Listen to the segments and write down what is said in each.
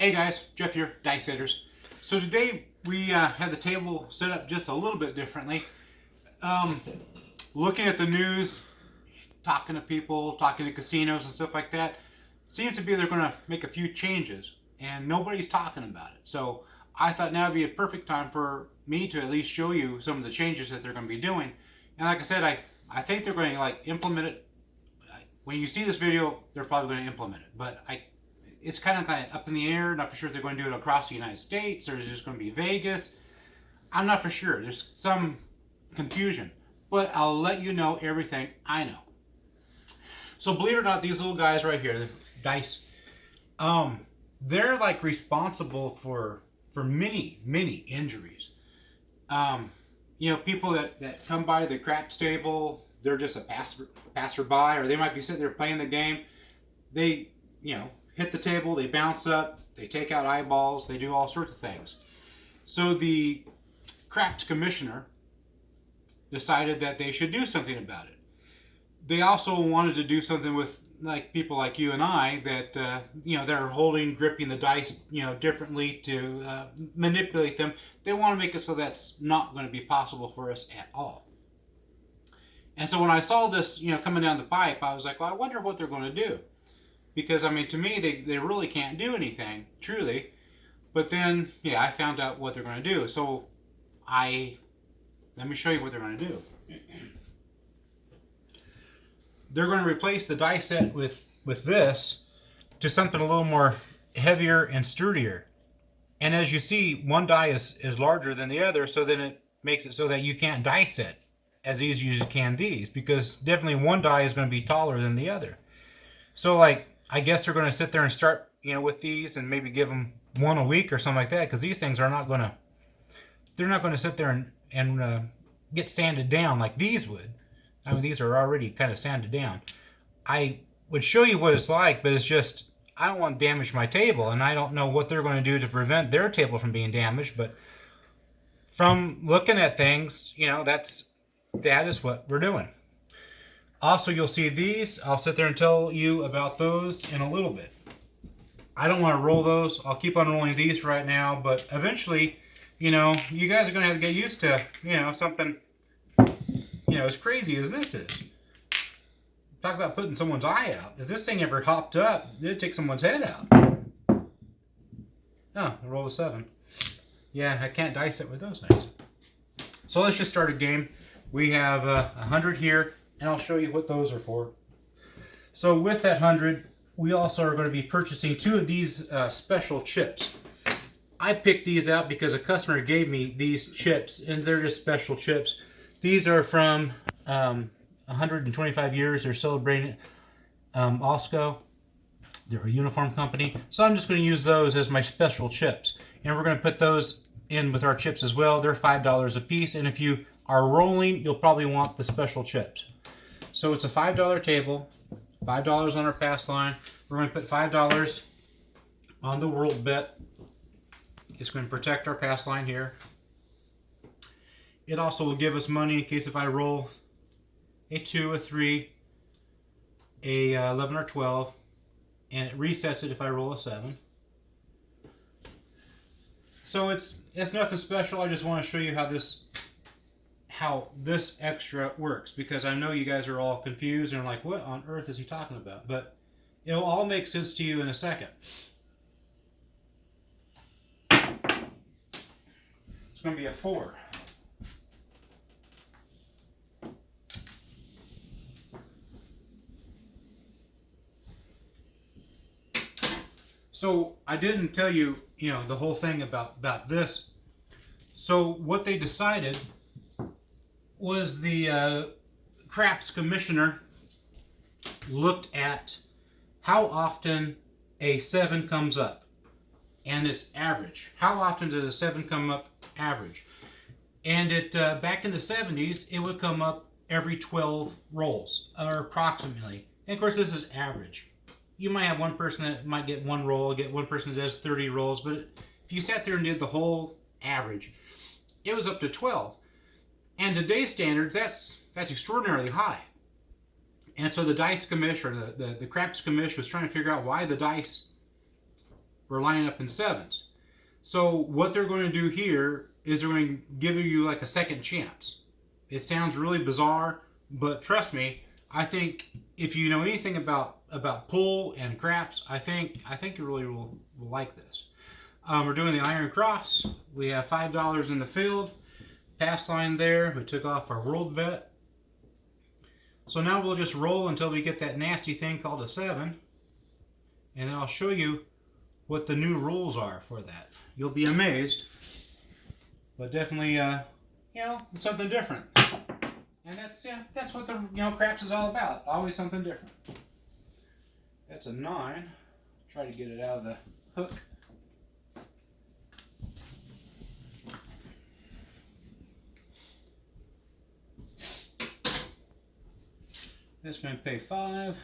Hey guys, Jeff here, Dice Setters. So today we have the table set up just a little bit differently. Um, Looking at the news, talking to people, talking to casinos and stuff like that, seems to be they're going to make a few changes, and nobody's talking about it. So I thought now would be a perfect time for me to at least show you some of the changes that they're going to be doing. And like I said, I think they're going to implement it. When you see this video, they're probably going to implement it, but it's kind of up in the air. Not for sure if they're going to do it across the United States or is it just going to be Vegas. I'm not for sure. There's some confusion, but I'll let you know everything I know. So believe it or not, these little guys right here, the dice, they're like responsible for many injuries. People that come by the craps table, they're just a passerby, or they might be sitting there playing the game. They, hit the table, they bounce up, they take out eyeballs, they do all sorts of things. So the craps commissioner decided that they should do something about it. They also wanted to do something with like people like you and I that they're gripping the dice differently to manipulate them. They want to make it so that's not going to be possible for us at all. And so when I saw this coming down the pipe, I was like, well, I wonder what they're going to do. Because, to me, they really can't do anything, truly. But then, I found out what they're going to do. So, let me show you what they're going to do. They're going to replace the die set with this to something a little more heavier and sturdier. And as you see, one die is larger than the other, so then it makes it so that you can't die set as easy as you can these. Because definitely one die is going to be taller than the other. So, I guess they're going to sit there and start, with these and maybe give them one a week or something like that, because these things are not going to, they're not going to sit there and get sanded down like these would. These are already kind of sanded down. I would show you what it's like, but it's just, I don't want to damage my table, and I don't know what they're going to do to prevent their table from being damaged, but from looking at things, that is what we're doing. Also, you'll see these. I'll sit there and tell you about those in a little bit. I don't want to roll those. I'll keep on rolling these right now, but eventually, you guys are going to have to get used to, something, as crazy as this is. Talk about putting someone's eye out. If this thing ever hopped up, it'd take someone's head out. Oh, I rolled a 7. Yeah, I can't dice it with those things. So let's just start a game. We have 100 here. And I'll show you what those are for. So with that 100, we also are going to be purchasing 2 of these special chips. I picked these out because a customer gave me these chips, and they're just special chips. These are from 125 years. They're celebrating OSCO. They're a uniform company. So I'm just going to use those as my special chips. And we're going to put those in with our chips as well. They're $5 a piece. And if you are rolling, you'll probably want the special chips. So it's a $5 table, $5 on our pass line. We're going to put $5 on the world bet. It's going to protect our pass line here. It also will give us money in case if I roll a 2, a 3, a 11 or 12, and it resets it if I roll a 7. So it's nothing special. I just want to show you how this extra works, because I know you guys are all confused and are like, what on earth is he talking about? But it'll all make sense to you in a second. It's going to be a 4. So I didn't tell you, the whole thing about this. So what they decided was the craps commissioner looked at how often a 7 comes up and its average. How often does a 7 come up average? And it back in the 70s, it would come up every 12 rolls, or approximately. And of course, this is average. You might have one person that might get 1 roll, get one person that does 30 rolls, but if you sat there and did the whole average, it was up to 12. And today's standards, that's extraordinarily high. And so the dice commish, or the craps commish, was trying to figure out why the dice we're lining up in sevens. So what they're going to do here is they're going to give you like a second chance. It sounds really bizarre, but trust me, I think if you know anything about pull and craps, I think you really will like this. We're doing the iron cross. We have $5 in the field. Pass line there. We took off our world bet. So now we'll just roll until we get that nasty thing called a 7. And then I'll show you what the new rules are for that. You'll be amazed. But definitely, it's something different. And that's what the craps is all about. Always something different. That's a 9. Try to get it out of the hook. That's going to pay 5.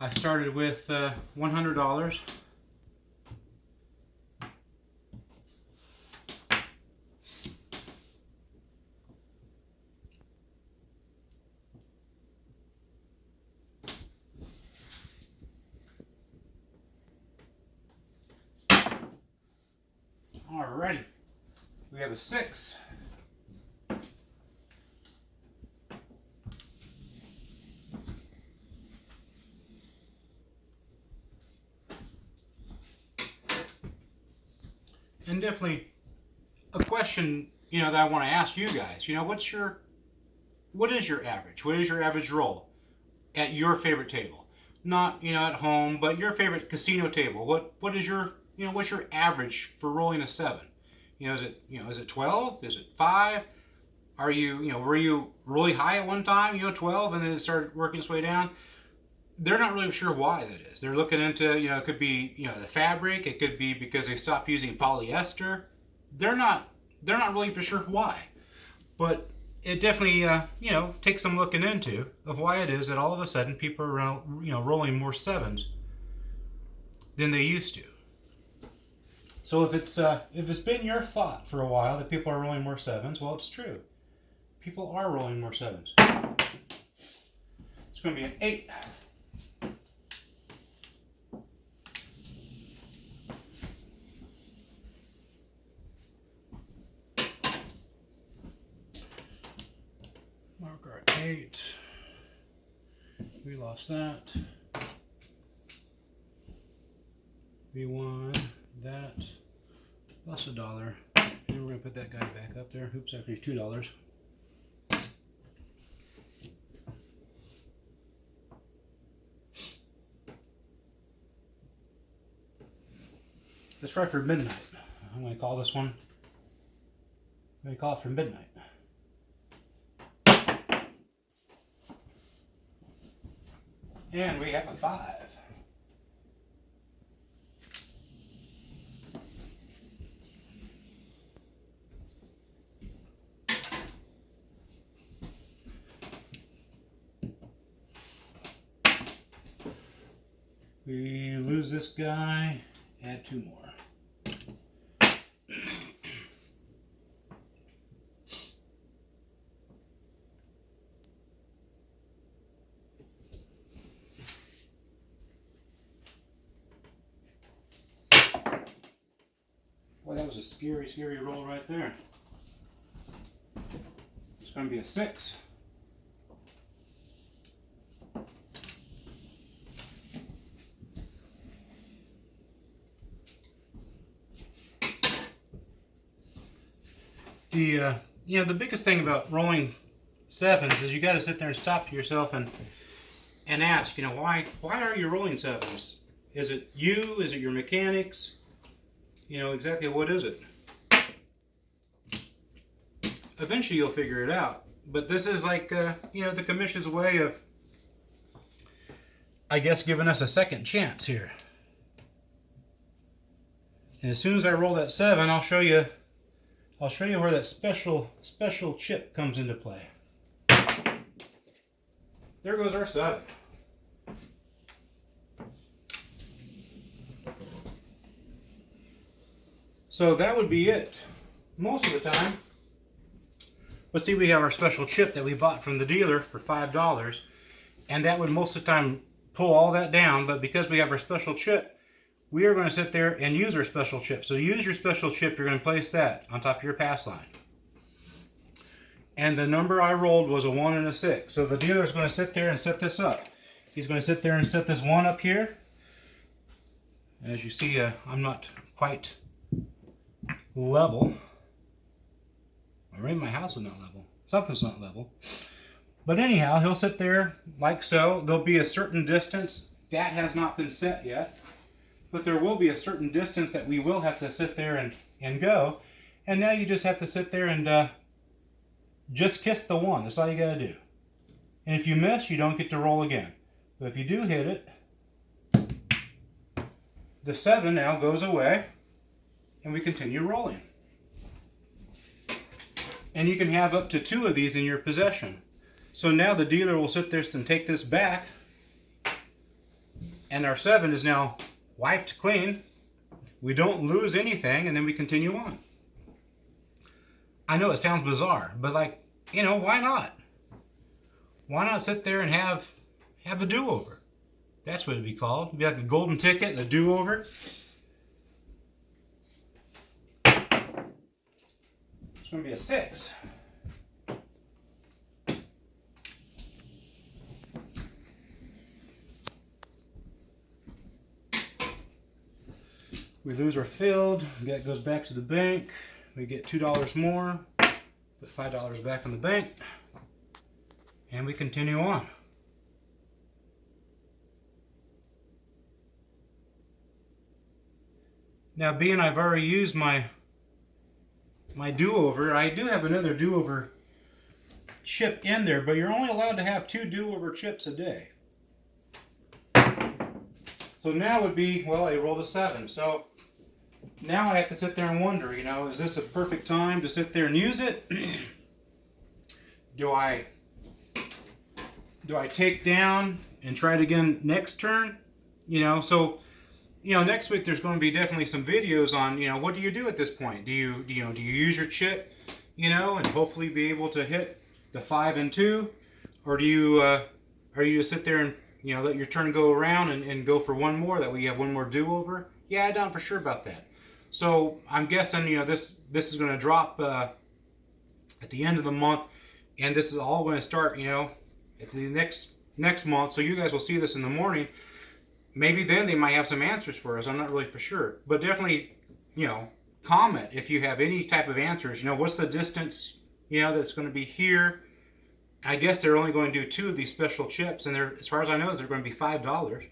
I started with $100. Alrighty, we have a 6. And definitely a question, that I want to ask you guys. What is your average? What is your average roll at your favorite table? Not, at home, but your favorite casino table. What is your, what's your average for rolling a 7? Is it 12? Is it 5? Are you, were you really high at one time, 12, and then it started working its way down? They're not really sure why that is. They're looking into, it could be, the fabric. It could be because they stopped using polyester. They're not really for sure why. But it definitely, takes some looking into of why it is that all of a sudden people are, rolling more 7s than they used to. So if it's been your thought for a while that people are rolling more 7s, well, it's true. People are rolling more 7s. It's going to be an 8. Mark our 8. We lost that. We won that. Lost $1. And we're going to put that guy back up there. Oops, actually $2. Let's try for midnight. I'm going to call this one. I'm going to call it for midnight. And we have a 5. We lose this guy, add 2 more. Boy, that was a scary, scary roll right there. It's going to be a 6. The biggest thing about rolling 7s is you got to sit there and stop yourself and ask, why are you rolling 7s? Is it you? Is it your mechanics? Exactly what is it? Eventually you'll figure it out. But this is like, the commission's way of, I guess, giving us a second chance here. And as soon as I roll that 7, I'll show you where that special chip comes into play. There goes our 7. So that would be it most of the time. But see, we have our special chip that we bought from the dealer for $5, and that would most of the time pull all that down, but because we have our special chip, we are going to sit there and use our special chip. So to use your special chip, you're going to place that on top of your pass line. And the number I rolled was a 1 and a 6. So the dealer is going to sit there and set this up. He's going to sit there and set this 1 up here. As you see, I'm not quite level. Or maybe my house is not level. Something's not level. But anyhow, he'll sit there like so. There'll be a certain distance. That has not been set yet. But there will be a certain distance that we will have to sit there and go. And now you just have to sit there and just kiss the 1. That's all you got to do. And if you miss, you don't get to roll again. But if you do hit it, the 7 now goes away. And we continue rolling. And you can have up to 2 of these in your possession. So now the dealer will sit there and take this back. And our 7 is now wiped clean. We don't lose anything, and then we continue on. I know it sounds bizarre, but like, you know, why not? Why not sit there and have a do-over? That's what it'd be called. It'd be like a golden ticket and a do-over. It's going to be a 6. We lose our field, that goes back to the bank. We get $2 more, put $5 back in the bank, and we continue on. Now, being I've already used my do-over, I do have another do-over chip in there, but you're only allowed to have 2 do-over chips a day. So now would be, well, I rolled a 7. So now I have to sit there and wonder, you know, is this a perfect time to sit there and use it? Do I take down and try it again next turn? You know, so, you know, next week there's going to be definitely some videos on, you know, what do you do at this point? Do you use your chip, you know, and hopefully be able to hit the 5 and 2, or do you just sit there and, you know, let your turn go around and go for 1 more, that we have 1 more do-over? Yeah, I'm not for sure about that. So I'm guessing, you know, this is going to drop at the end of the month, and this is all going to start, you know, at the next month. So you guys will see this in the morning. Maybe then they might have some answers for us. I'm not really for sure, but definitely, you know, comment if you have any type of answers. You know, what's the distance, you know, that's going to be here? I guess they're only going to do 2 of these special chips, and they're, as far as I know, they're going to be $5.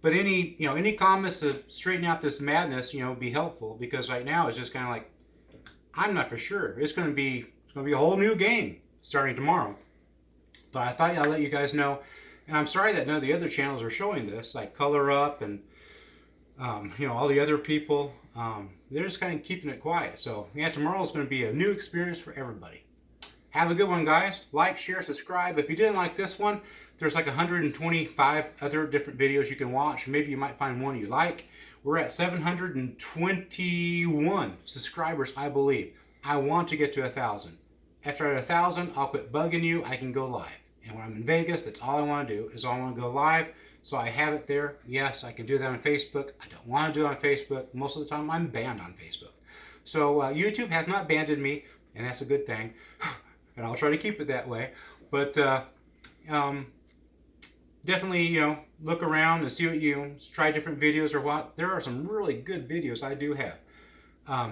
But any comments to straighten out this madness, you know, would be helpful, because right now it's just kind of like, I'm not for sure. It's going to be a whole new game starting tomorrow. But I thought I'd let you guys know, and I'm sorry that none of the other channels are showing this, like Color Up and you know, all the other people. They're just kind of keeping it quiet. So yeah, tomorrow is going to be a new experience for everybody. Have a good one, guys. Like, share, subscribe. If you didn't like this one, there's like 125 other different videos you can watch. Maybe you might find one you like. We're at 721 subscribers, I believe. I want to get to 1,000. After I hit 1,000, I'll quit bugging you. I can go live. And when I'm in Vegas, that's all I want to do, is I want to go live. So I have it there. Yes, I can do that on Facebook. I don't want to do it on Facebook. Most of the time, I'm banned on Facebook. So YouTube has not banned me, and that's a good thing. And I'll try to keep it that way. But definitely, you know, look around and see what you try different videos or what. There are some really good videos I do have.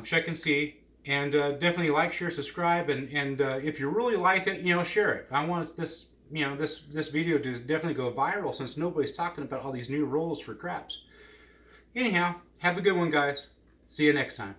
Check and see. And definitely like, share, subscribe. And if you really liked it, you know, share it. I want this, you know, this video to definitely go viral, since nobody's talking about all these new rules for craps. Anyhow, have a good one, guys. See you next time.